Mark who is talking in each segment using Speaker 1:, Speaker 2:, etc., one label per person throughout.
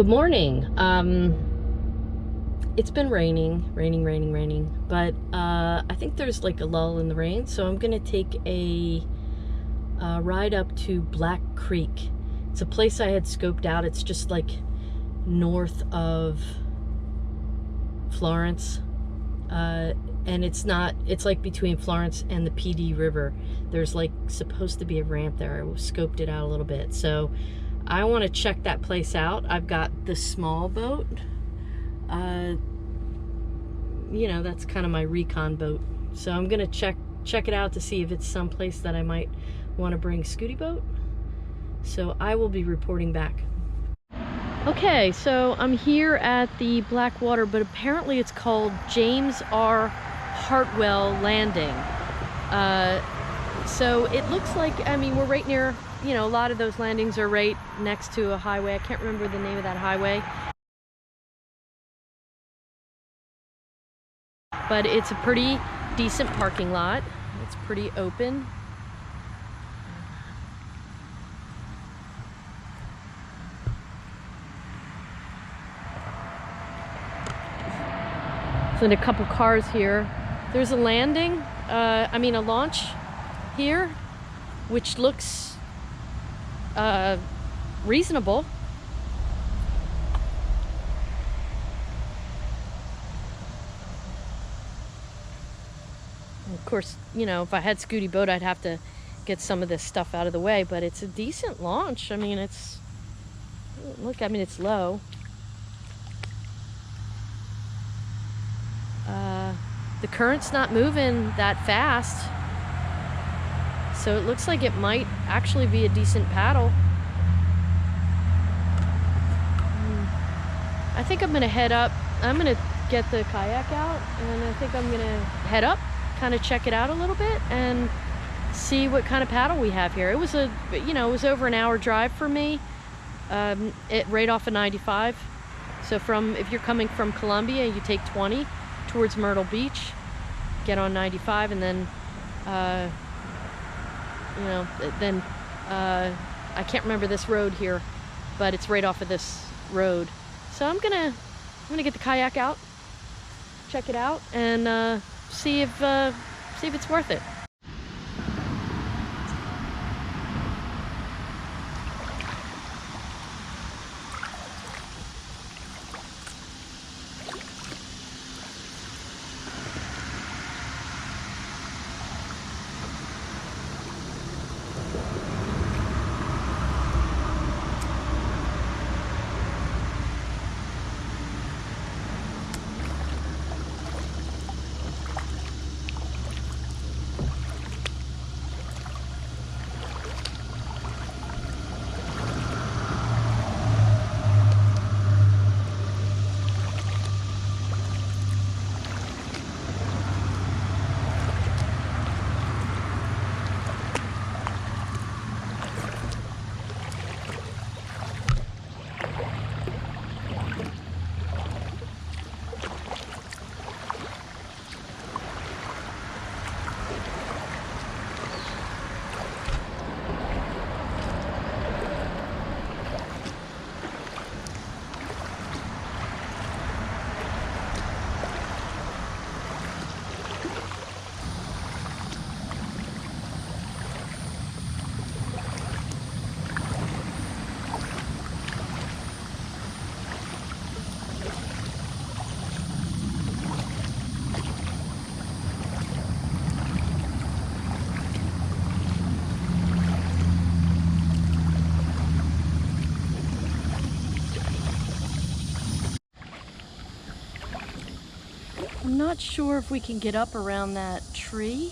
Speaker 1: Good morning. It's been raining, but I think there's like a lull in the rain, so I'm gonna take a ride up to Black Creek. It's a place I had scoped out. It's just like north of Florence, and it's like between Florence and the PD River. There's like supposed to be a ramp there. I scoped it out a little bit, so I want to check that place out. I've got the small boat. You know, that's kind of my recon boat. So I'm gonna check it out to see if it's someplace that I might want to bring Scooty boat. So I will be reporting back. Okay, so I'm here at the Blackwater, but apparently it's called James R. Hartwell Landing. So it looks like, I mean, we're right near, you know, a lot of those landings are right next to a highway. I can't remember the name of that highway. But it's a pretty decent parking lot. It's pretty open. And a couple cars here. There's a landing, a launch here, which looks reasonable. Of course, you know, if I had Scooty boat, I'd have to get some of this stuff out of the way, but it's a decent launch. I mean, it's, look, I mean, it's low. The current's not moving that fast, so it looks like it might actually be a decent paddle. I think I'm gonna head up. I'm gonna get the kayak out, and I think I'm gonna head up, kind of check it out a little bit, and see what kind of paddle we have here. It was it was over an hour drive for me, right off of 95. So if you're coming from Columbia, you take 20 towards Myrtle Beach, get on 95, and then I can't remember this road here, but it's right off of this road. So I'm gonna get the kayak out, check it out, and see if it's worth it. I'm not sure if we can get up around that tree.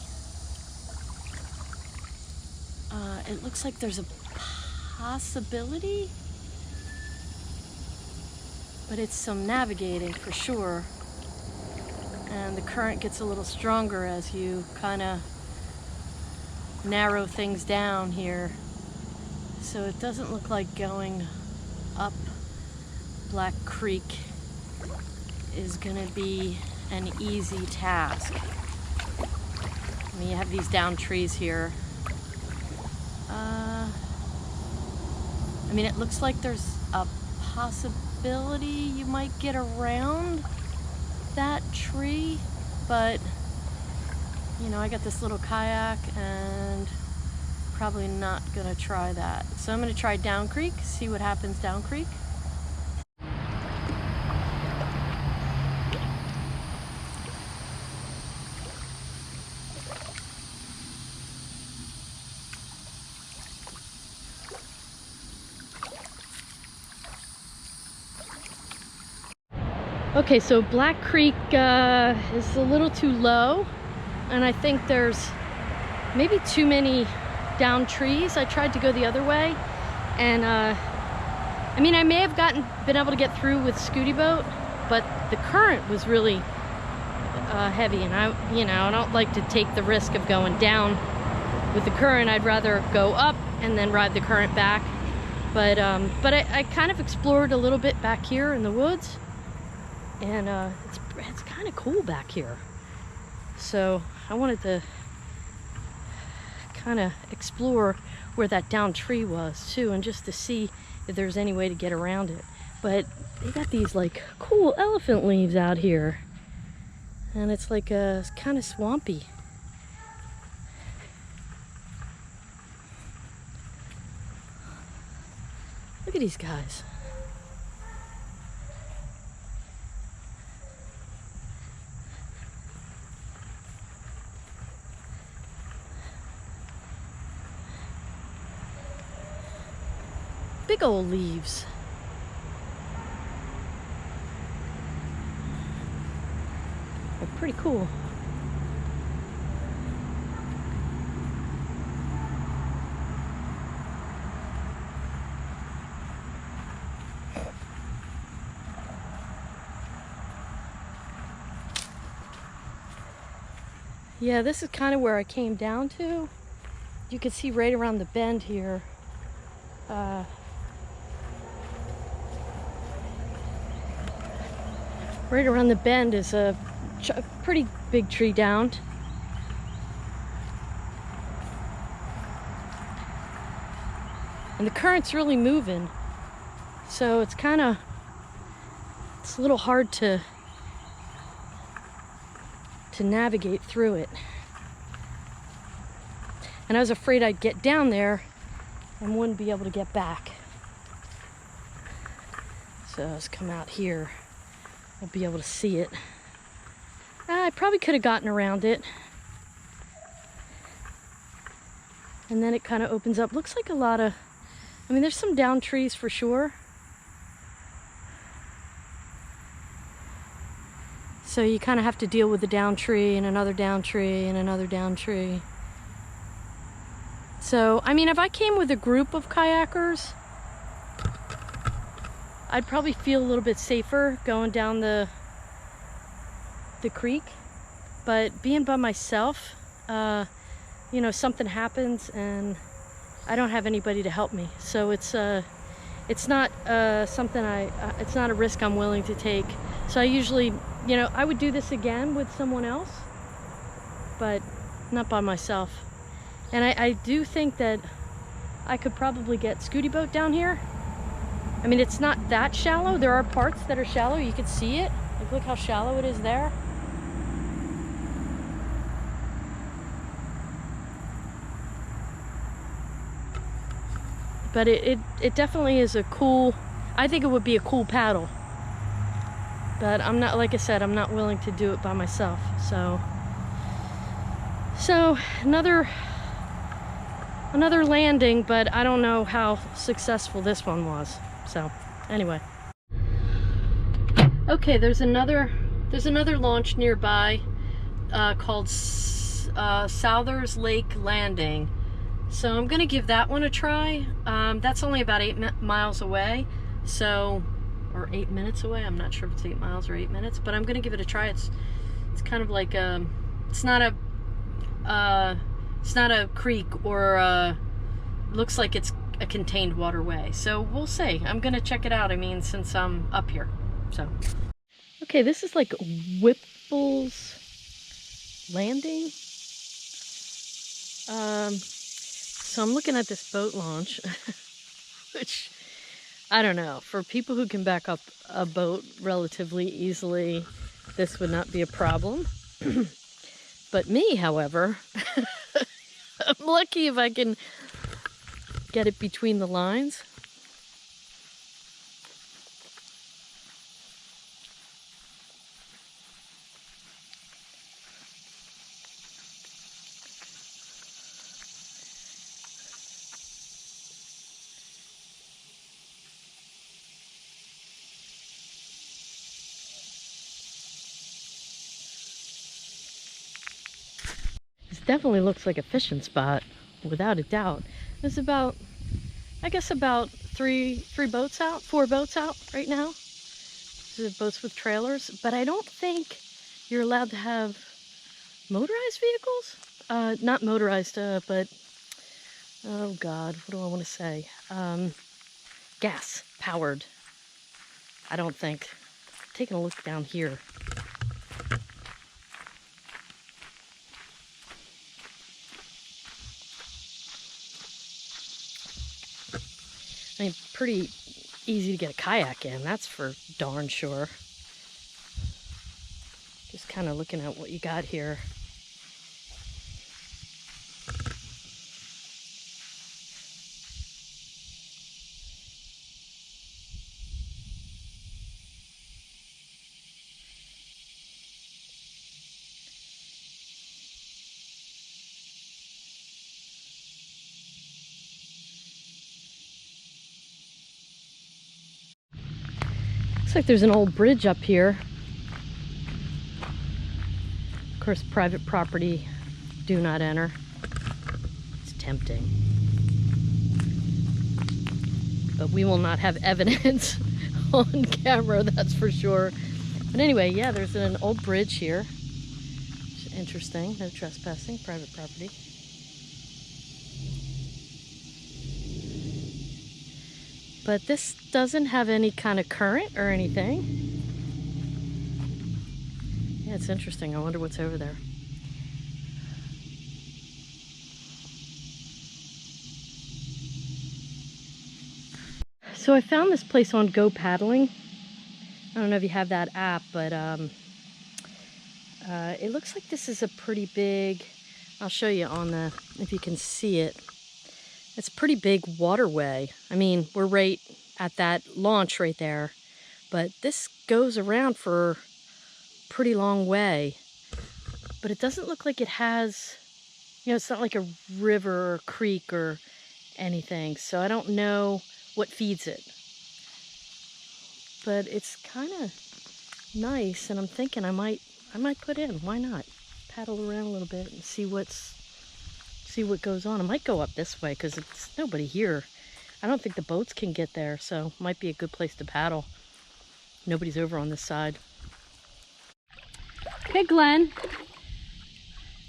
Speaker 1: It looks like there's a possibility, but it's some navigating for sure. And the current gets a little stronger as you kind of narrow things down here. So it doesn't look like going up Black Creek is gonna be an easy task. I mean, you have these down trees here. I mean, it looks like there's a possibility you might get around that tree, but you know, I got this little kayak and probably not gonna try that. So I'm gonna try down creek, see what happens down creek. Okay, so Black Creek is a little too low, and I think there's maybe too many down trees. I tried to go the other way, and I mean, I may have been able to get through with Scooty Boat, but the current was really heavy, and I don't like to take the risk of going down with the current. I'd rather go up and then ride the current back. But I kind of explored a little bit back here in the woods, and it's kind of cool back here. So I wanted to kind of explore where that down tree was too, and just to see if there's any way to get around it. But they got these like cool elephant leaves out here, and it's like it's kind of swampy. Look at these guys. Big old leaves. They're pretty cool. Yeah, this is kind of where I came down to. You can see right around the bend here. Right around the bend is a pretty big tree down. And the current's really moving, so it's a little hard to navigate through it. And I was afraid I'd get down there and wouldn't be able to get back. So let's come out here. I'll be able to see it. I probably could have gotten around it. And then it kind of opens up. Looks like a lot of, I mean, there's some down trees for sure. So you kind of have to deal with the down tree and another down tree and another down tree. So, I mean, if I came with a group of kayakers, I'd probably feel a little bit safer going down the creek. But being by myself, you know, something happens and I don't have anybody to help me. So it's not something it's not a risk I'm willing to take. So I usually, you know, I would do this again with someone else, but not by myself. And I do think that I could probably get Scooty Boat down here. I mean, it's not that shallow. There are parts that are shallow. You can see it. Like, look how shallow it is there. But it definitely is a cool, I think it would be a cool paddle. But I'm not, like I said, I'm not willing to do it by myself. So another landing, but I don't know how successful this one was. So anyway. Okay, there's another launch nearby called Lowthers Lake Landing. So I'm gonna give that one a try. That's only about 8 miles away, so, or 8 minutes away. I'm not sure if it's 8 miles or 8 minutes, but I'm gonna give it a try. It's kind of like it's not a creek or looks like it's a contained waterway. So we'll see. I'm gonna check it out. I mean, since I'm up here. So. Okay, this is like Whipples Landing. So I'm looking at this boat launch, which I don't know. For people who can back up a boat relatively easily, this would not be a problem. But me, however, I'm lucky if I can get it between the lines. This definitely looks like a fishing spot, without a doubt. There's about, I guess about four boats out right now. The boats with trailers, but I don't think you're allowed to have motorized vehicles. Not motorized, but oh God, what do I want to say? Gas powered. I don't think. Taking a look down here. I mean, pretty easy to get a kayak in, that's for darn sure. Just kind of looking at what you got here. Looks like there's an old bridge up here. Of course, private property, do not enter. It's tempting. But we will not have evidence on camera, that's for sure. But anyway, yeah, there's an old bridge here. It's interesting, no trespassing, private property. But this doesn't have any kind of current or anything. Yeah, it's interesting. I wonder what's over there. So I found this place on Go Paddling. I don't know if you have that app, but it looks like this is a pretty big, I'll show you on the, if you can see it. It's a pretty big waterway. I mean, we're right at that launch right there, but this goes around for a pretty long way. But it doesn't look like it has, you know, it's not like a river or creek or anything, so I don't know what feeds it. But it's kind of nice, and I'm thinking I might put in. Why not? Paddle around a little bit and see what goes on. I might go up this way because it's nobody here. I don't think the boats can get there, so it might be a good place to paddle. Nobody's over on this side. Hey, Glenn.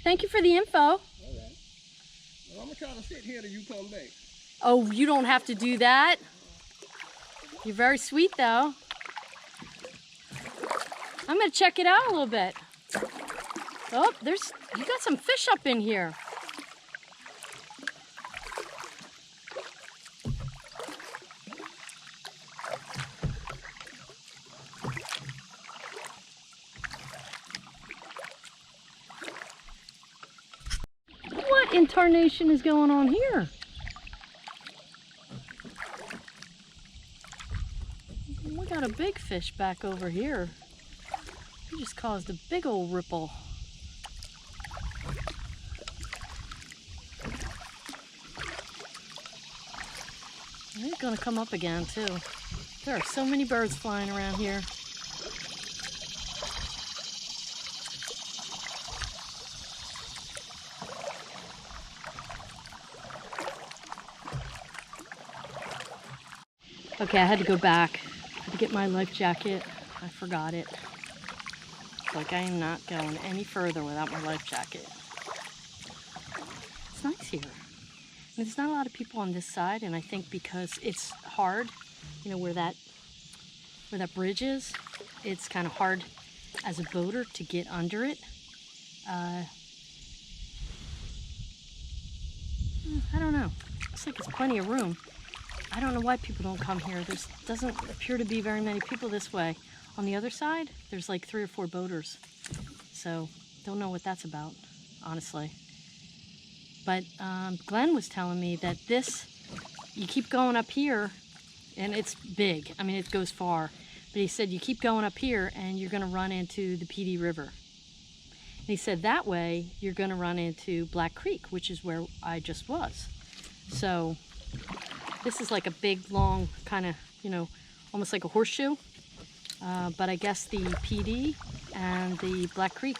Speaker 1: Thank you for the info.
Speaker 2: All right. Well, I'm gonna try to sit here till you come back.
Speaker 1: Oh, you don't have to do that. You're very sweet, though. I'm gonna check it out a little bit. Oh, you got some fish up in here. What in tarnation is going on here? We got a big fish back over here. He just caused a big old ripple. He's gonna come up again too. There are so many birds flying around here. Okay, I had to go back. I had to get my life jacket. I forgot it. It's like I am not going any further without my life jacket. It's nice here. I mean, there's not a lot of people on this side, and I think because it's hard, you know, where that bridge is, it's kind of hard as a boater to get under it. I don't know. Looks like it's plenty of room. I don't know why people don't come here. There doesn't appear to be very many people this way. On the other side, there's like 3 or 4 boaters. So, don't know what that's about, honestly. But Glenn was telling me that this, you keep going up here, and it's big. I mean, it goes far. But he said you keep going up here, and you're going to run into the PD River. And he said that way, you're going to run into Black Creek, which is where I just was. So, this is like a big, long, kind of, you know, almost like a horseshoe. But I guess the PD and the Black Creek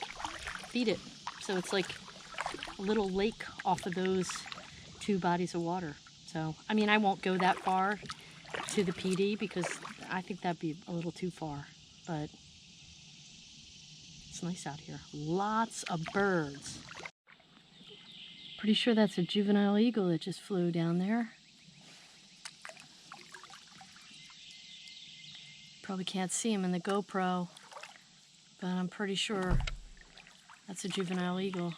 Speaker 1: feed it. So it's like a little lake off of those 2 bodies of water. So, I mean, I won't go that far to the PD because I think that'd be a little too far. But it's nice out here. Lots of birds. Pretty sure that's a juvenile eagle that just flew down there. Probably can't see him in the GoPro, but I'm pretty sure that's a juvenile eagle.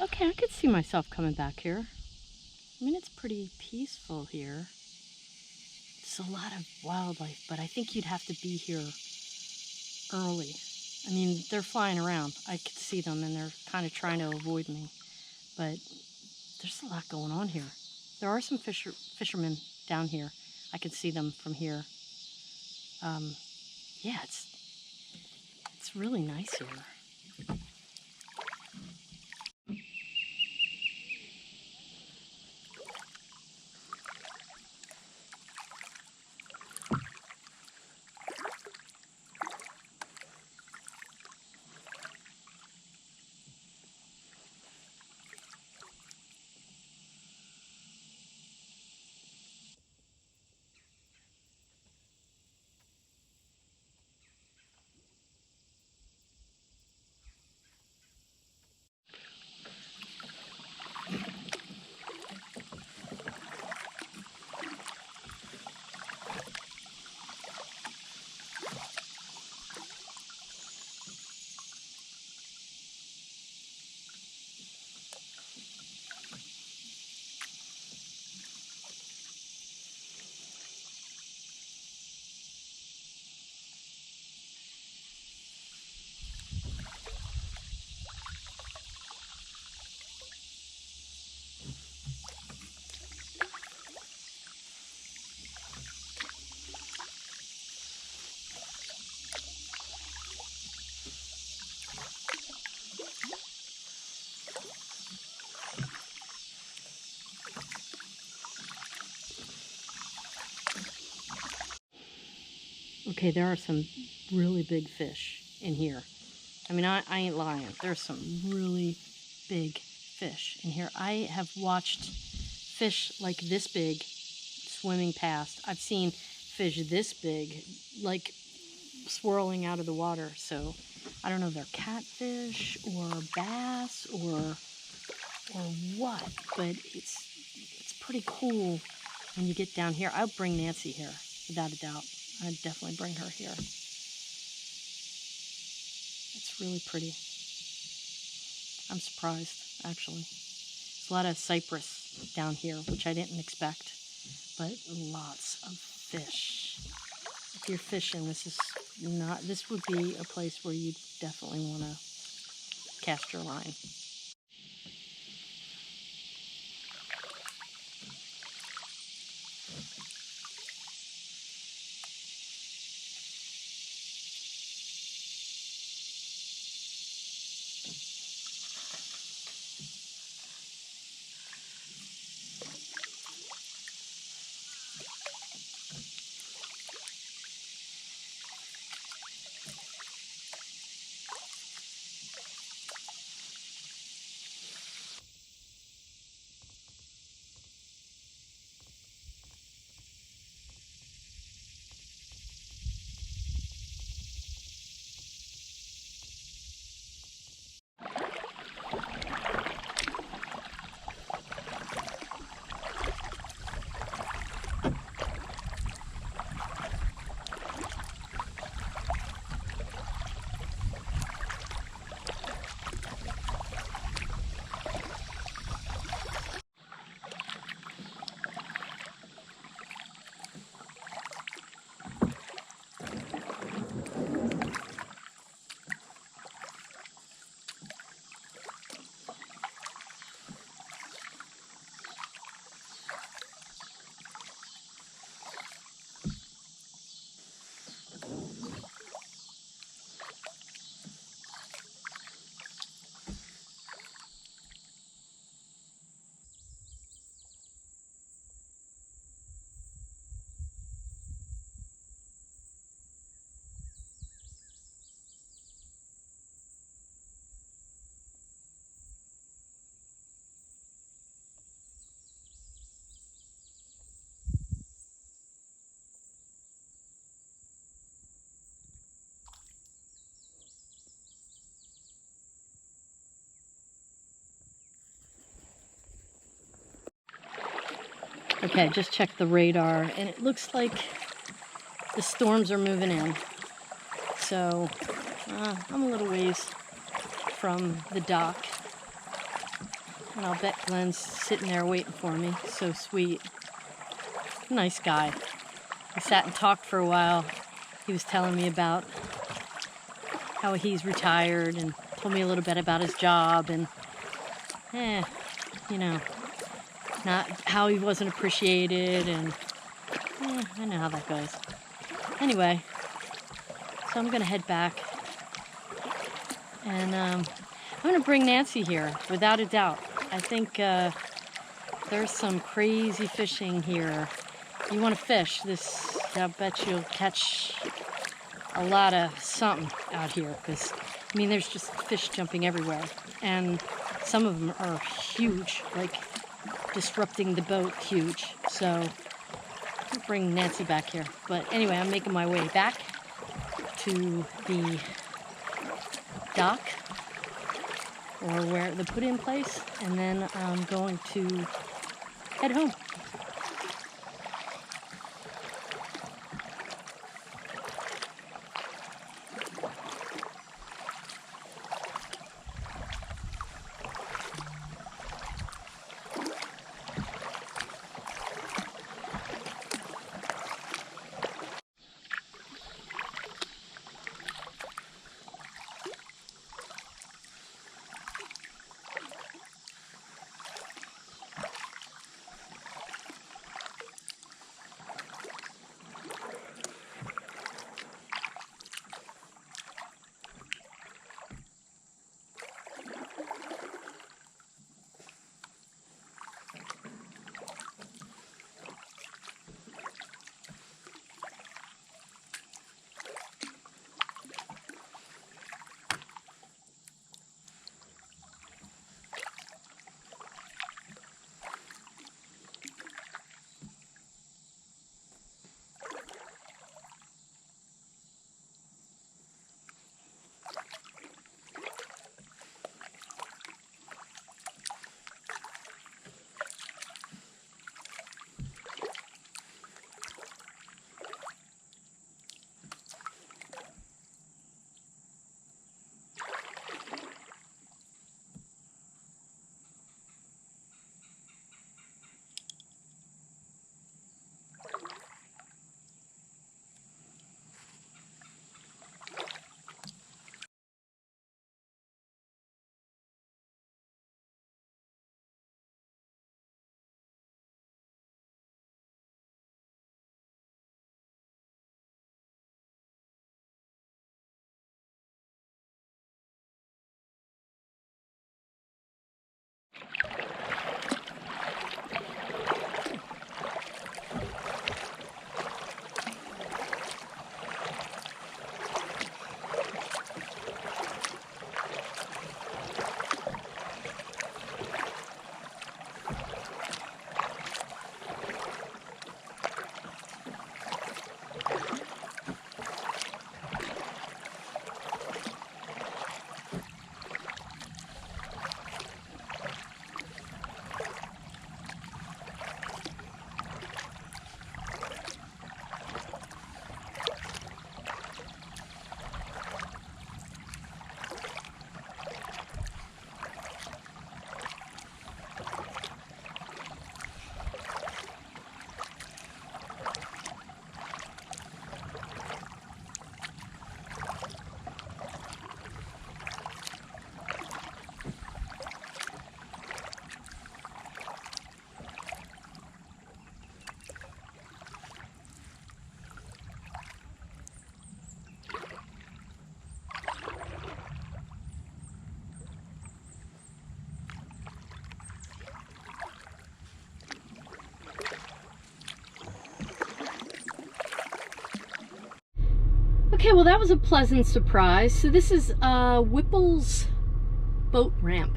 Speaker 1: Okay, I could see myself coming back here. I mean, it's pretty peaceful here. There's a lot of wildlife, but I think you'd have to be here early. I mean, they're flying around. I could see them, and they're kind of trying to avoid me. But there's a lot going on here. There are some fishermen down here. I can see them from here. Yeah, it's really nice here. Okay, there are some really big fish in here. I mean, I ain't lying. There's some really big fish in here. I have watched fish like this big swimming past. I've seen fish this big, like swirling out of the water. So I don't know if they're catfish or bass or what, but it's pretty cool when you get down here. I'll bring Nancy here, without a doubt. I'd definitely bring her here. It's really pretty. I'm surprised, actually. There's a lot of cypress down here, which I didn't expect, but lots of fish. If you're fishing, this would be a place where you'd definitely want to cast your line. Okay, just checked the radar, and it looks like the storms are moving in. So I'm a little ways from the dock, and I'll bet Glenn's sitting there waiting for me. So sweet. Nice guy. We sat and talked for a while. He was telling me about how he's retired and told me a little bit about his job and, you know, not how he wasn't appreciated, and I know how that goes. Anyway, so I'm gonna head back, and I'm gonna bring Nancy here without a doubt. I think there's some crazy fishing here. You want to fish this? I bet you'll catch a lot of something out here, because I mean there's just fish jumping everywhere, and some of them are huge, like disrupting the boat huge. So I'll bring Nancy back here. But anyway, I'm making my way back to the dock, or where the put-in place, and then I'm going to head home. Okay, well that was a pleasant surprise. So this is Whipples Boat Ramp.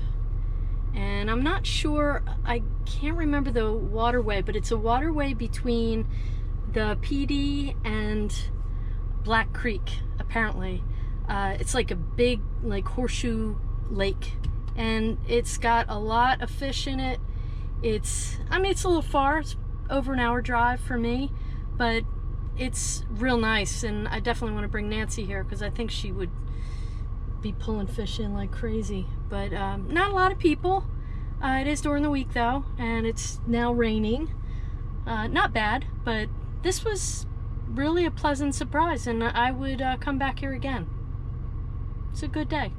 Speaker 1: And I'm not sure, I can't remember the waterway, but it's a waterway between the PD and Black Creek, apparently. It's like a big, like, horseshoe lake. And it's got a lot of fish in it. I mean, it's a little far. It's over an hour drive for me, but it's real nice, and I definitely want to bring Nancy here because I think she would be pulling fish in like crazy. But not a lot of people. It is during the week though, and it's now raining. Not bad, but this was really a pleasant surprise, and I would come back here again. It's a good day.